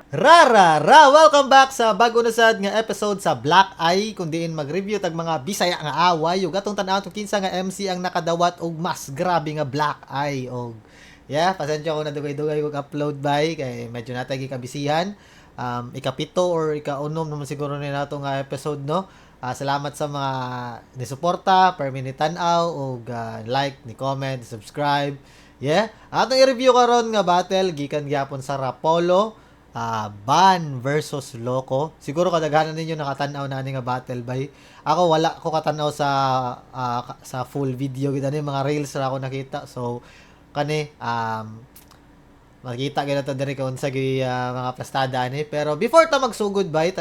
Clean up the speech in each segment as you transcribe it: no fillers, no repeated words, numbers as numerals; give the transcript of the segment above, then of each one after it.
Welcome back sa bago na sad nga episode sa Black Eye kung diin mag-review tag mga Bisaya nga away ug atong tan-aw tong kinsa nga MC ang nakadawat og mas grabe nga Black Eye og pasensya ko na dugay-dugay kog upload by kay medyo natay gikabisihan. Ikapito or ikaunom naman siguro ni nato nga episode no. Salamat sa mga ni suporta, per minute tan-aw og like, ni comment, subscribe. Atong i-review karon nga battle gikan gyapon sa Rapolo. Ban versus Loco. Siguro kadaghanan ninyo nakatan-aw na ani nga battle by. Ako wala ko katan-aw sa full video gid ani mga reels ra ako nakita. So kani makita gyud nato diri kung unsa gyud mga plastada ani. Pero before ta magsugod by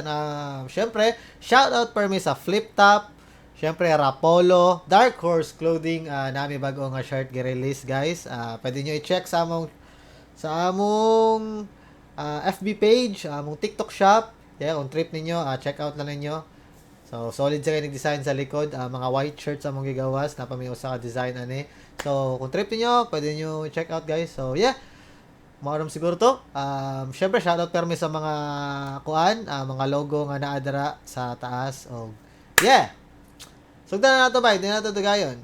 syempre shout out per me sa Flip Top. Syempre Rapolo, Dark Horse Clothing, nami bago nga shirt gi-release guys. Pwede nyo i-check sa among FB page, mong TikTok shop. Kung trip ninyo, check out na ninyo. So, solid sa kayo nag-design sa likod. Mga white shirts among gigawas. Napamiyo sa design ani. So, kung trip ninyo, pwede nyo check out guys. So, maaram siguro to. Syempre, shoutout permi sa mga mga logo nga naadara sa taas. Sugdan na to ba? Hindi na to gayon.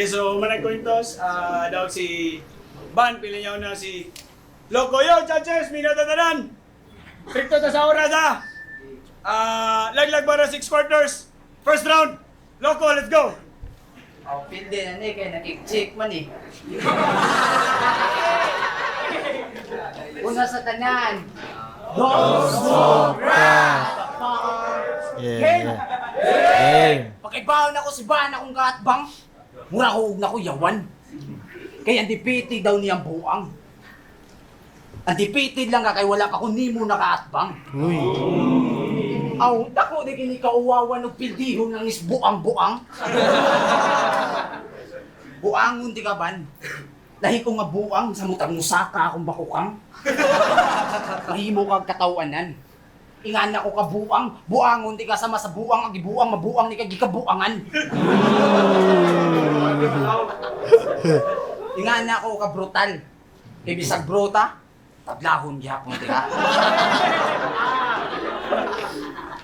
So manag kwintos, daw si Ban, pili niya na si Loco. Yo, judges, minuto na dan. Stricto ta sa oras ha. Laglag para 6 quarters. First round. Loco, let's go. Pindi na ni, kaya nakik-check man eh. Una sa tanan. Pakibaon ako si Ban akong kaatbang. Mura ko na ko yawan. Kaya undefeated daw niyang buang. Undefeated lang ka kay wala pa kung nimo nakaatbang. Dako di kini kauwawan og pildihon ng isbuang-buang. Buangon di ka Ban. Lahi ko nga buang sa mutang musaka akong bakukang. Kahimo kag katawanan. Ingan ako ka buangon di ka sama sa buang agi buang mabuang ni ka gikabuangan. Ingan ako ka brutal. Kay bisag brota, tablahon gyapon di ka.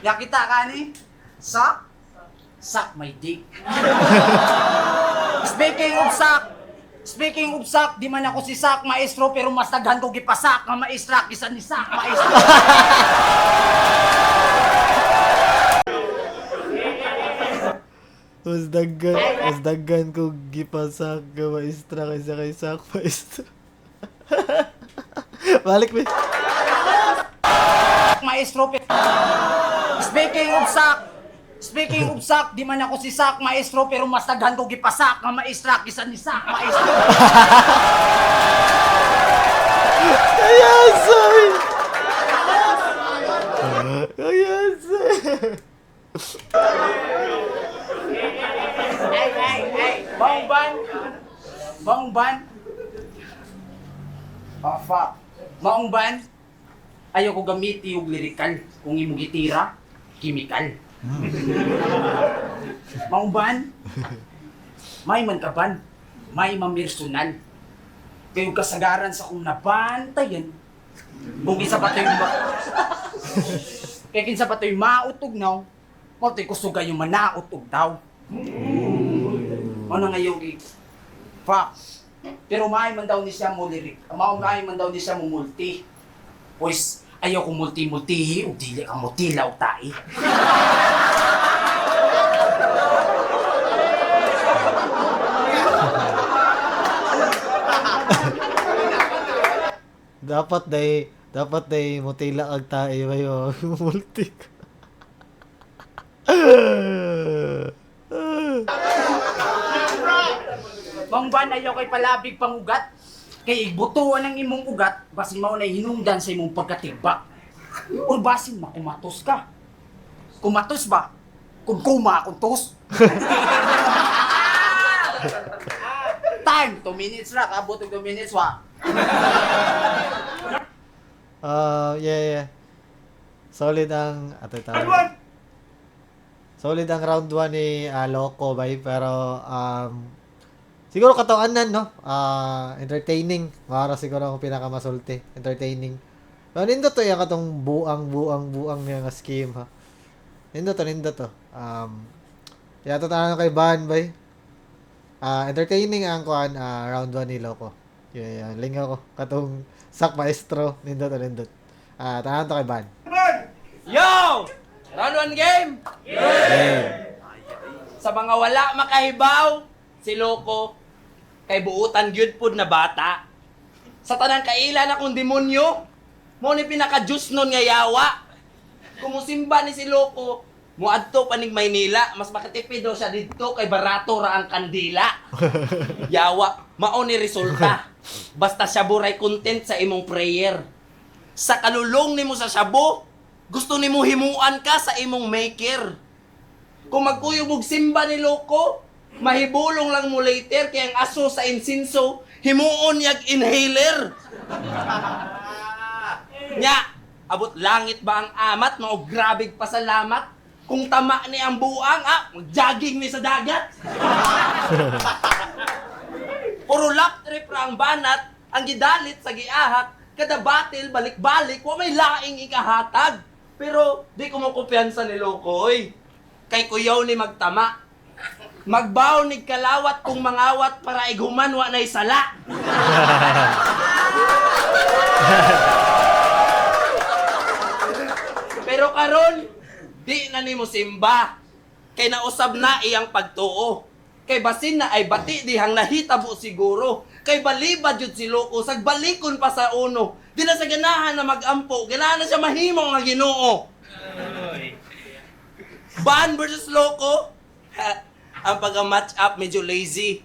Ya kita kani sak my dick. Speaking of sak, di man ako si sak maestro pero mas daghan ko gipasak nga maestra kisa ni sak maestro. Mas daggan ko gipasak nga maestra kaysa kay sak maestra. Balik mi. Maestro pero Speaking of sak, di man ako si sak maestro pero mas daghan ko gipasak nga maestra kisa ni sak maestro. Ayan, sir. Hey, Maong Ban. Oh, fuck. Maong Ban, ayaw ko gamiti yung lirikal. Kung imong gitira, kimikal. Maong Ban, may man ka ban, may mamirsunal. Kayong kasagaran sa kong nabantayan. Kung isa pa tayo kaya kinsa pa tayo mautog now, mo tayo kusuga yung manautog daw. Ano nga yung fuck. Pero may man daw ni siya mo lirik. May man daw ni siya mo multi. Pues ayaw ko multi-multihi o dili ka mutilaw tae. Dapat day mutila ag tae bayo multik. Maong Ban, ayaw kay palabig pangugat. Kay igbutuan ang imong ugat, basin mao na hinungdan sa imong pagkatigbak. O basin makumatos ka. Kumatos ba? Kung kumakuntos. Time, 2 minutes ra, kabot 2 minutes wa. Solid ang Solid ang round 1 ni Loco bay pero siguro katawanan no. Entertaining. Para siguro ang pinakamasulti. Entertaining. Nindot to yung katong buang niya nga scheme ha. Nindot to. Yato tanan kay Ban bay. Entertaining ang kuan round 1 ni Loco. Yeah, lingaw ko katong sak maestro nindot. Tanan to kay Ban. Yo! Round 1 game! Sa mga wala makahibaw, si Loco, kay buutan gyud pud na bata. Sa tanang kailan akong demonyo, mo ni pinaka-juice nun nga yawa. Kumusimba ni si Loco, muadto pa ning Maynila, mas makatipid daw siya dito kay barato ra ang kandila. Yawa, mao ni resulta. Basta siya buray content sa imong prayer. Sa kalulong nimo sa shabu, gusto nimo himuan ka sa imong maker. Kung magkuyog og simba ni Loco, mahibulong lang mo later kay ang aso sa insinso, himuon yag inhaler. Nya, abot langit ba ang amat, mao grabig pasalamat. Kung tama ni ang buang, mag-jogging ni sa dagat. Puro lap trip ra ang banat, ang gidalit sa giahak, kada batil balik-balik, wa may laing ikahatag. Pero di ko mo kumpiyansa ni Loco, oy. Kay kuyaw ni magtama. Magbaw ni kalawat kung mangawat para iguman wa nay sala. Pero karon di na nimo simba. Kay nausab na iyang pagtuo. Kay basin na ay bati dihang nahitabo siguro. Kay balibad jud si Loco sag balikon pa sa uno. Di na sa ganahan na magampo, ganahan na siya mahimo nga Ginoo. Ban versus Loco. Ang pagka-match up medyo lazy.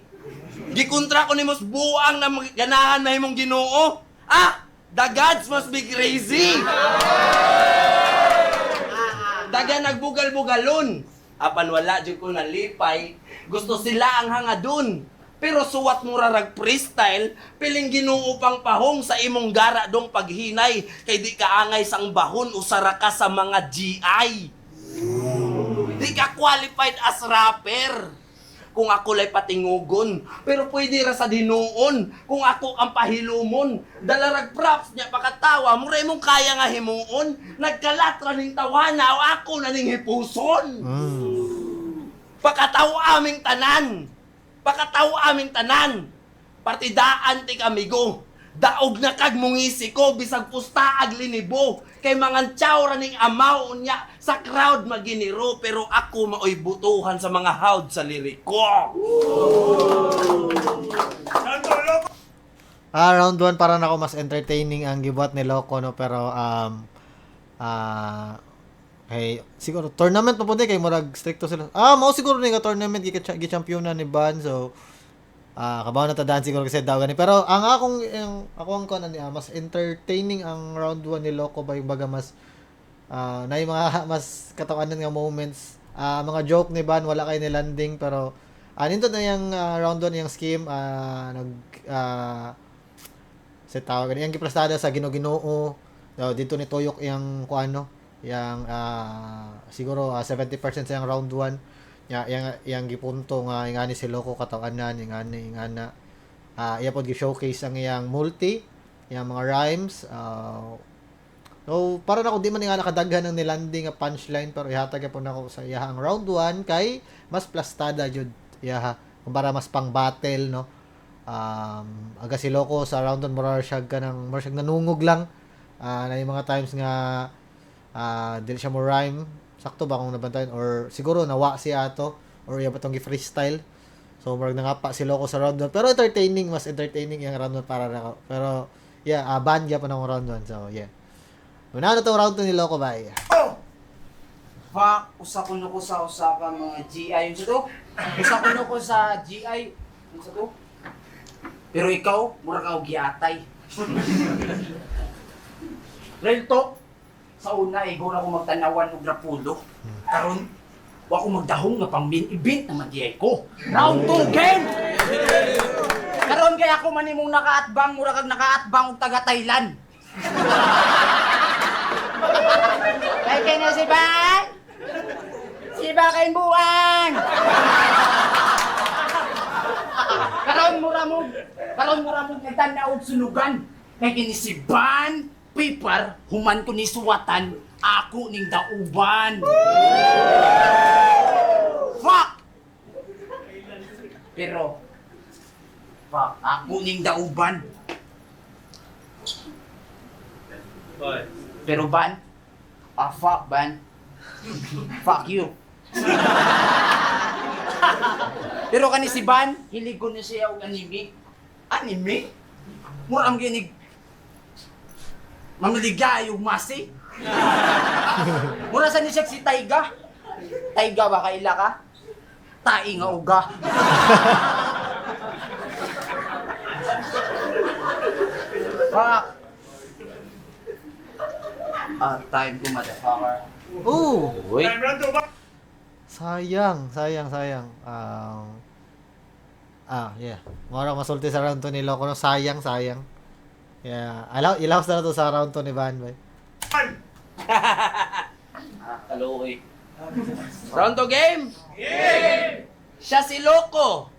Gikontra ko ni mos buang na ganahan mahimong Ginoo. The gods must be crazy. Daga nagbugal-bugalon. Apan wala jud ko nalipay. Gusto sila ang hangadun. Pero suwat mo rarag freestyle, piling Ginoo pang pahong sa imong gara dong paghinay. Kay di ka angay sang bahon usara ka sa mga GI. Di ka qualified as rapper. Kung ako lay patingugon, pero pwede ra sa dinuon. Kung ako ang pahilumon, dalarag props niya pakatawa, mura imong kaya nga himuon. Nagkalatra ning tawana, o ako na ning hipuson. Pakatawa aming tanan. Pakatawa aming tanan. Partidaan ti kamigo. Daog na kag mungisi ko, bisag pustaag linibo. Kay mangan tsaw ra ning amaw niya sa crowd maginiro, pero ako maoy butuhan sa mga hawd sa lirik ko. Round 1 para na ako mas entertaining ang gibuhat ni Loco no, pero hey, siguro tournament pa pud kay murag stricto sila. Mao siguro ni nga tournament gi-championan ni Ban, so kabaw na tadaan siguro kasi daw gani. Pero ang akong kon ani mas entertaining ang round 1 ni Loco ba yung baga mas na yung mga mas katawanan nga moments. Mga joke ni Ban wala kay ni landing, pero nindot na yung round 1 yung scheme sa tawag gani yung giplastada sa Ginoo. Dito ni Toyok yung kuano yang siguro 70% sa yung round 1. Yang gipunto nga ingani si Loco katawanan ingani iya pod gi-showcase ang iyang multi, yang mga rhymes. So para nako di man nga nakadaghan ng nilanding nga punchline, pero ihatag po nako sa iyang round 1 kay mas plastada jud iyaha kumpara mas pang battle no. Aga si Loco sa round 1 mura siya nanungog lang. Na yung mga times nga dili siya mo rhyme. Sakto ba kung nabantayan or siguro nawa siya ato or iya ba tong freestyle. So murag nangapa si Loco sa round 1, pero mas entertaining yung round 1 para nako. Pero yeah, ban gyapon ang round 1. So yeah. Una na tong round 2 ni Loco ba? Fuck, usa ko ka mga GI yun sa to. Usa ko sa GI yun sa to. Pero ikaw, mura ka og giatay. Real talk. Sa una, igor ako magtanawan og rapulo. Karon, wa ko magdahong nga pang main event na magiyay ko. Round 2 game! Karon kay ako man imong nakaatbang, mura kag nakaatbang og taga Thailand. Kay kanya si Ban! Si Ban kay buang! Karon mura mo nagtanaw og sunugan. Kay kini si Ban, paper, human ko ni suwatan, ako ning dauban. Fuck! Pero, fuck, ako ning dauban. Pero ban, fuck ban. Fuck you. Pero kani si Ban, hiligon niya siya og anime. Anime? Murang ginig mangligay og masi. Mura sa ni siya si Taiga. Taiga ba kaila ka? Tai nga uga. Fuck. Time ko, motherfucker. Oh, Uy. Time run to ba? sayang. Yeah. Mura masulti sa round 2 ni Loco, no? Sayang. Yeah. Ilaws na to sa round 2 ni Van, boy. Kaloy. Round to game? Game! Siya si Loco.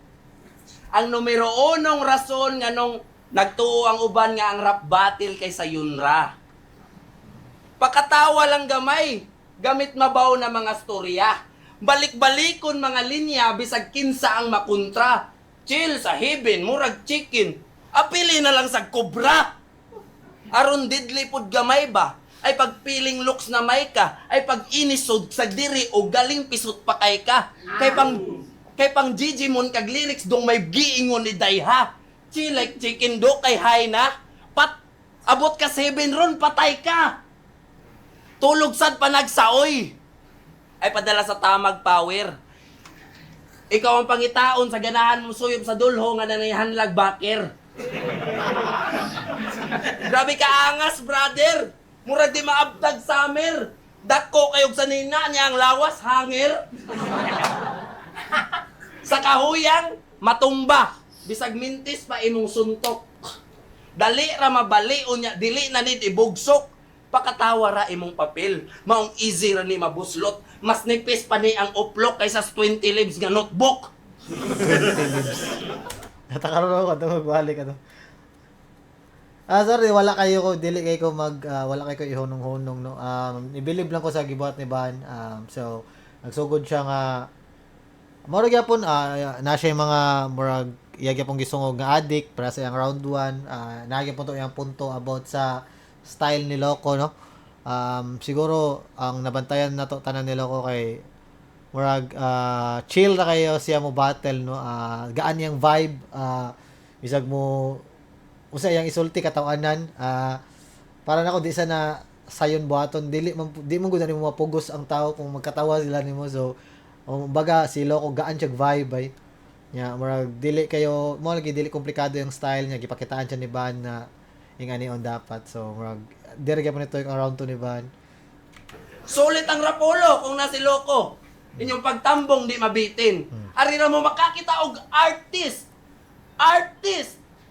Ang numero unong rason nga nung nagtuo ang uban nga ang rap battle kaysa Yunra. Pakatawa lang gamay, gamit mabaw na mga storya. Balik-balikon mga linya, bisag kinsa ang makontra. Chill sa heaven, murag chicken. Apili na lang sa kobra. Aron didli pud gamay ba? Ay pagpiling looks na may ka, ay pag inisod sa diri o galing pisot pa kay ka. Kay pang Gigimon kag lyrics dong may giingon ni Dayha. Chill like chicken do kay hay na. Abot ka 7 ron, patay ka. Tulog sad pa nagsaoy. Ay padala sa tamag power. Ikaw ang pangitaon sa ganahan mo suyop sa dulho nga nanayhanlag baker. Grabe ka angas, brother. Murag di maabtag summer. Dako kayog sa nina niya ang lawas hangir. Sa kahuyang matumba. Bisag mintis pa imong suntok. Dali ra mabali unya dili na nid ibugsok. Pakatawa ra imong papel. Maong easy ra ni mabuslot. Mas nipis pa ni ang uplok kaysa 20 leaves nga notebook. Natakaroon ako ito, magbalik ito. Sorry, wala kayo ko, dili kayo ko wala kayo ko ihunong-hunong, no. Ibilib lang ko sa gibuhat ni Ban. So, nagsugod siya nga, murag yapon, na siya yung mga, murag, iyag pong gisungog nga addict, para sa yung round 1, nagyapon to yung punto about sa style ni Loco, no. Siguro, ang nabantayan na to, tanan ni Loco kay, murag, chill na kayo siya mo battle, no. Gaan yung vibe, bisag mo, usa yang isulti katawanan, para nako di sana sayon buhaton, di mo gud mo mapugos ang tao kung magkatawa sila nimo. So baga si Loco gaan siya vibe ay nya murag dili kayo mo lagi dili komplikado yung style niya, gipakitaan siya ni Van na ing ani on dapat. So murag dire gyapon nito yung round 2 ni Van. Sulit ang rapolo kung na si Loco. Inyong pagtambong di mabitin. Ari ra mo makakita og artist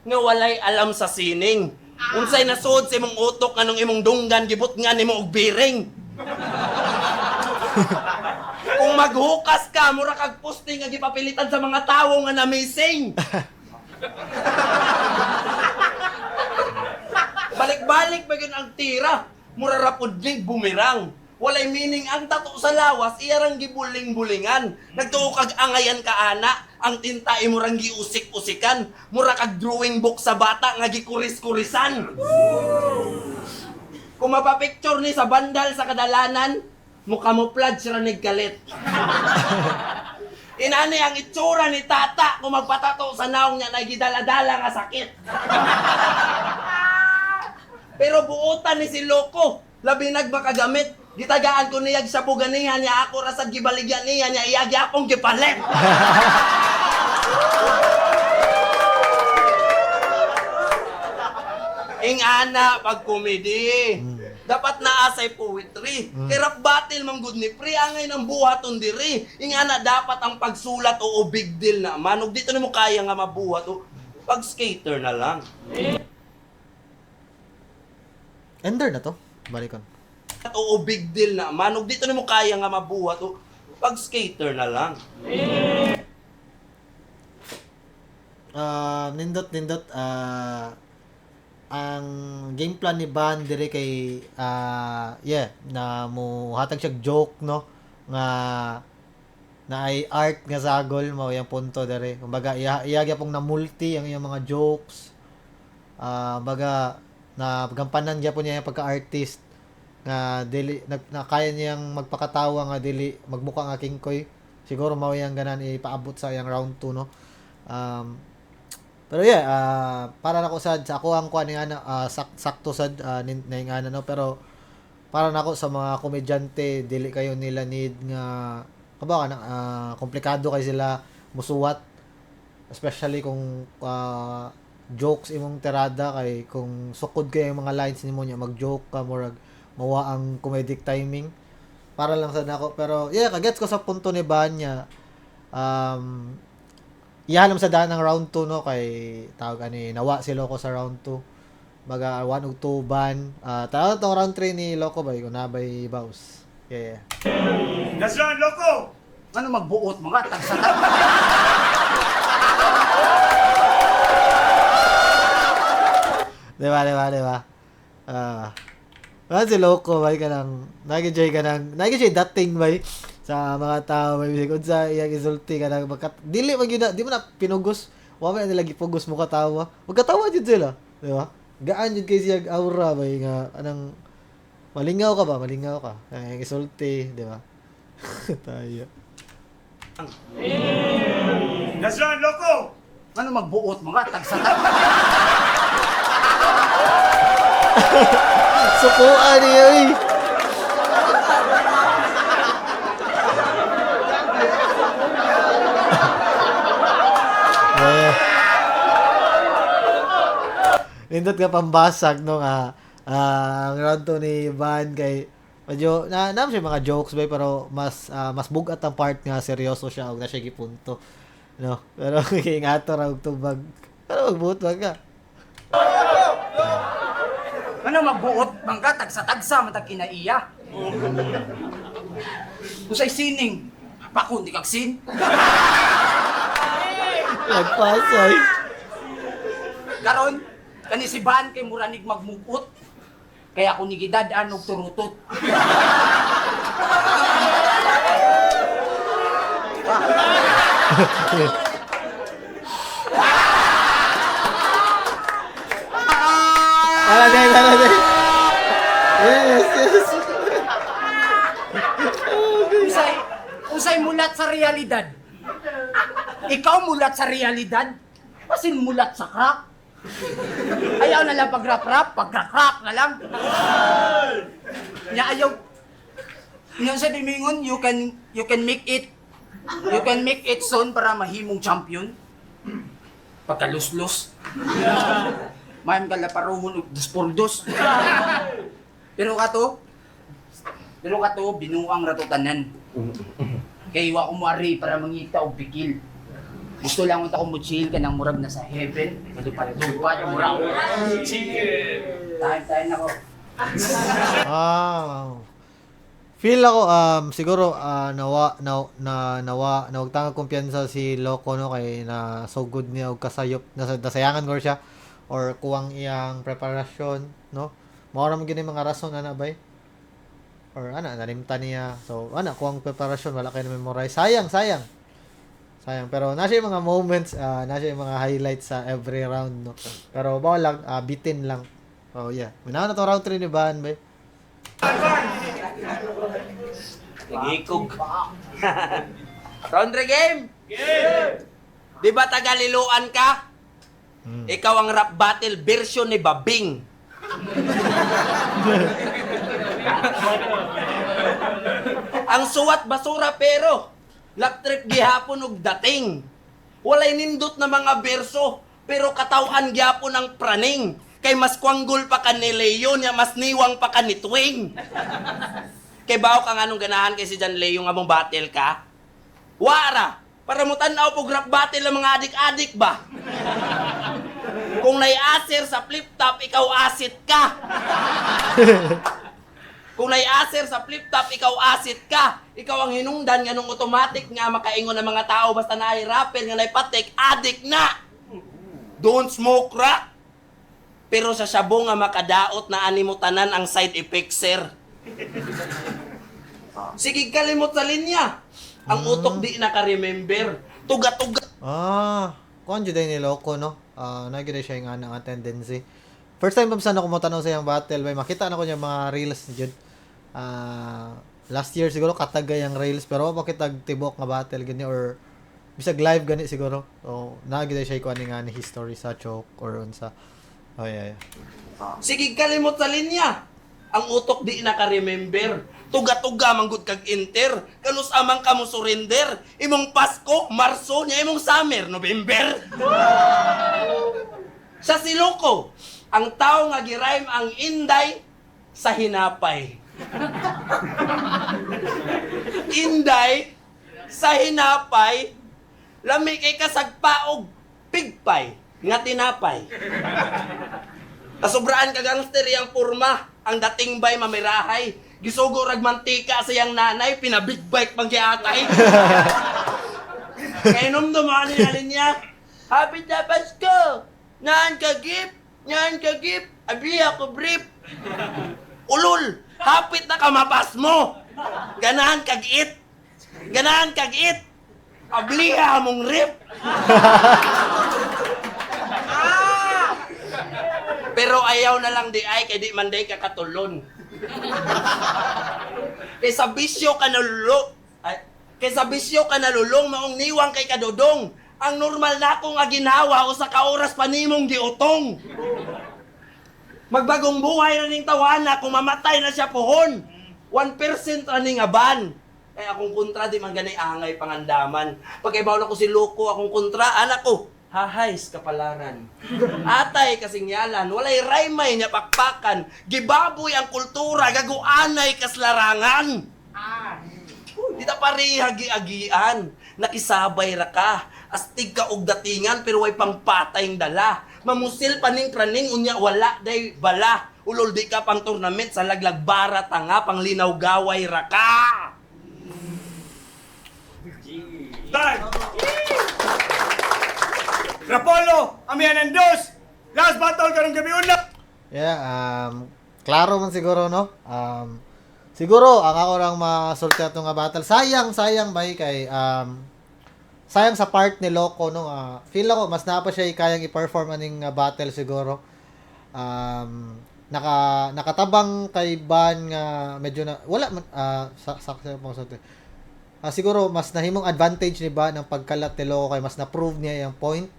nga walay alam sa sining. Unsay nasud sa imong utok anong imong dunggan gibot nga nimo og biring. Kung maghukas ka mura kag posting nga gipapilitan sa mga tawo nga na-missing. Balik-balik ba ang tira? Mura ra pud ning bumirang. Walay meaning ang tato sa lawas, iyarang gibuling-bulingan. Nagtuo kag angayan ka ana, ang tinta imurang giusik-usikan. Mura kag drawing book sa bata nga gikuris-kurisan. Kung mapapicture ni sa bandal sa kadalanan, mukamuflage ra nigkalit. Inani ang itsura ni tata kung magpatato sa naong niya na gidala-dala nga sakit. Pero buotan ni si Loco, labi nagmakagamit. Gitagaan ko niyag sa buganihan niya, ako rasad gibaligyan niya iyagi akong gipalit. Ing ana pag komedi. Dapat naasay poetry. Kay rap battle man gud ni pre angay nang buhaton diri. Ing ana dapat ang pagsulat o big deal na man. Ug dito nimo kaya nga mabuhat o pag skater na lang. Ender na to. Balikon. Oo, big deal na man. Ug dito nimo kaya nga mabuhat o pag skater na lang. Nindot ang game plan ni Ban dire kay na mo hatag siya joke no nga na ay art nga sagol mao yang punto dire. Kumbaga iya pong na multi ang iyang mga jokes. Baga na gampanan gyapon niya yung pagka-artist nga dili na kaya niyang magpakatawa nga dili magmukha nga kingkoy. Siguro mao yang ganan ipaabot sa yang round 2 no. Pero para nako sad sa ako ang kuan nga sakto sad ning ana no, pero para nako sa mga komedyante dili kayo nila need nga kabaka na komplikado kay sila musuwat, especially kung jokes imong tirada kay kung sukod kay yung mga lines nimo nya mag-joke ka murag mawa ang comedic timing para lang sa nako. Pero kagets ko sa punto ni Banya. Ihalam sa daan ng round 2 no kay tawag ani nawa si Loco sa round 2. Baga 1 ug 2 ban. Tawag tong round 3 ni Loco bay kun nabay baus. Last round, Loco! Ano magbuot mga tagsa. Diba? Si Loco bay kanang nagi-jay dating bay sa mga tao may bisig unsa iyang isulti kanang dili man gyud di mo na pinugos wa man nila gipugos mo katawa magkatawa jud sila di ba gaan jud kay siya aura bay nga anang malingaw ka ay isulti di ba tayo Last round, Loco! Ano magbuot mga tagsa. sukuan niya eh. Nindot ka pambasag no ang round 2 ni Van kay medyo na siya mga jokes bay pero mas bugat ang part nga seryoso siya og na siya gipunto no pero ingato ra og tubag pero magbuot wag ka Ano magbuot mga tagsa matag kinaiya. Usay sining pakon di kag sin. nagpasay Karon kani si Ban kay muranig magmuot. Kaya ako ni gidadaan og turutot. Tara din. Yes. Usay mulat sa realidad. Ikaw mulat sa realidad. Pasin mulat sa crack. Ayaw na lang pag-rap-rap na lang. Nya ayaw. Yan sa dimingon, you can make it soon para mahimong champion. Pagkaluslos. Mayam ka laparuhon og 2-2. Pero kato, binuang rato tanan. Kay wa ko moari para mangita og pikil. Gusto lang unta ko mo chill ka nang murag na sa heaven. Madupat yung murag. Tayo na ko. Feel ako siguro nawag tanga kumpiyansa si Loco no kay na so good niya og kasayop nasayangan ko siya or kuwang iyang preparasyon no mao ra man gyud mga rason ana bay or nalimtan niya so kuwang preparasyon wala kay na memorize sayang pero nasa yung mga moments nasa yung mga highlights sa every round no pero bawal lang bitin lang minaw na to round 3 ni Ban bay Nagikog. Round 3 game. Di ba tagaliluan ka? Ikaw ang rap battle version ni Babing. Ang suwat basura pero laktrip gihapon og dating. Walay nindot na mga berso pero katawan gyapon ang praning. Kay mas kwanggol pa ka ni Leo niya, mas niwang pa ka ni Twing. Kay bao ka nga nung ganahan kay si Jan Leo nga mong battle ka? Wara! Para mo tanaw po rap battle ang mga adik-adik ba? Kung nai-aser sa flip-top, ikaw asit ka. Kung nai-aser sa flip-top, ikaw asit ka. Ikaw ang hinungdan nga nung automatic nga makaingon ng mga tao basta nai-rapper nga nai-patek, adik na! Don't smoke crack! Pero sa sabo nga makadaot na animo tanan ang side effects, sir. Sige, kalimot sa linya. Ang utok di naka-remember. Tuga-tuga. Kung dyan ni Loco, no? Nagiging siya yung nga tendency. First time pa ako mo tanong sa yung battle, bay makita na ko yung mga reels ni Jude. Last year siguro katagay ang reels, pero makita tibok nga battle gani or bisag live gani siguro. So, nagiging siya yung nga ni history sa choke or unsa. Oh, yeah. Sige, kalimot sa linya. Ang utok di naka-remember. Tuga-tuga manggod kag enter. Kanus amang kamo surrender. Imong Pasko, Marso, nya imong summer, November. Sa Siloko, ang tao nga girime ang inday sa hinapay. Inday sa hinapay, lami kay kasagpaog pigpay nga tinapay. Kasubraan ka gangster yang purma, ang dating bay mamirahay. Gisugo rag mantika sa yang nanay, pinabig bike pang giatay. Kaya numdumaan niya, Happy na Pasko! Naan ka gift? Naan ka gift? Abi ako brief. Ulul! Hapit na kamapas mo! Ganahan kag-it! Ganahan kag-it! Abliha mong rip! Pero ayaw na lang di ay, kay di man day kakatulon. Kaysa bisyo ka nalulong, kaysa bisyo ka nalulong, maong niwang kay kadudong. Ang normal na akong aginawa o sa kaoras pa nimong giutong. Magbagong buhay na ning tawana kung mamatay na siya pohon. 1% na ning aban. Eh akong kontra di man ganay angay pangandaman. Pagkaibaw na ko si Loco akong kontra, anak ko, hahays kapalaran. Atay kasingyalan, walay raymay niya pakpakan. Gibaboy ang kultura, gaguanay kaslarangan. Di ta pareha gi-agian. Nakisabay ra ka. Astig ka og datingan pero way pangpatayng dala. Mamusil paning praning unya wala day bala. Ulol di ka pang tournament sa laglag bara tanga panglinaw gaway ra ka. Time! Rapolo, amihan ng dos! Last battle karong gabi una! Yeah, klaro man siguro, no? Siguro, ang ako lang masulti ato nga battle. Sayang bay kay, sayang sa part ni Loco, no? Feel ako, mas napa siya kayang i-perform aning battle siguro. Nakatabang kay Ban nga medyo na, wala man, saksa pang sulti. Siguro, mas nahimong advantage ni Ban ang pagkalat ni Loco kay mas na-prove niya yung point.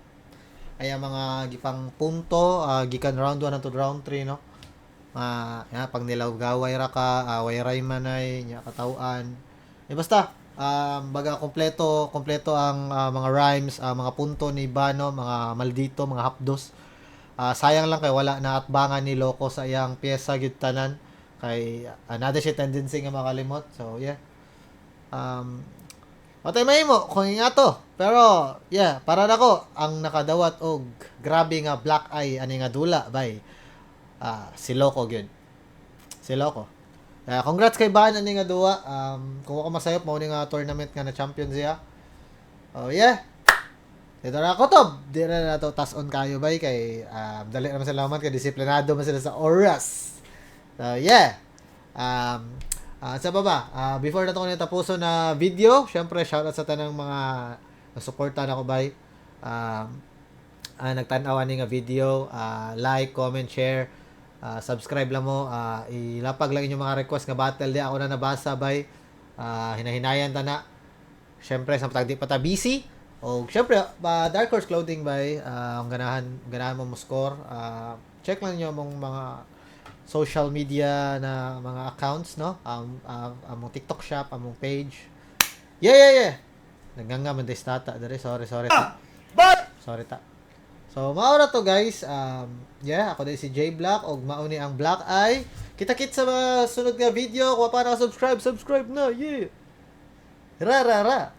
Ay mga gipang punto, gikan round 1 to round 3, no? Pag nilaw gaway ra ka, way ray manay, nya katawan. Basta, baga kompleto ang mga rhymes, mga punto ni Bano, mga maldito, mga hapdos. Sayang lang kay wala na atbangan ni Loco sa iyang pyesa gyud tanan kay another siya tendency nga makalimot. So, yeah. Matay mahimo kung nga to. Pero, yeah, para nako ang nakadawat og grabe nga black eye ani nga dula bay. Si Loco gyud. Si Loco. Congrats kay Ban ani nga duwa. Kung ako masayop mao ni nga tournament nga na champion siya. Oh, yeah. Dito na ako to. Di na to tas-on kayo bay kay dali naman salamat kay disiplinado man sila sa oras. So, yeah. Sa baba, before na ito ko natapuso na video, syempre shoutout sa tanang mga nasuportan ako bay. Nagtanawan ni nga video, like, comment, share, subscribe lang mo, ilapag lang inyong mga request nga battle di ako na nabasa bay. Hinahinayan ta na. Syempre sa patagdi pa ta busy. O syempre Dark Horse Clothing bay, ang ganahan mo score. Check lang niyo mong mga social media na mga accounts, no? Among TikTok shop, among page. Yeah. Naganga man des tata dere. Sorry ta. Sorry ta. So, maura to guys. Yeah, ako din si J Black og mauni ang Black Eye. Kita-kit sa sunod nga video. Kung pa na subscribe na. Yeah. Ra.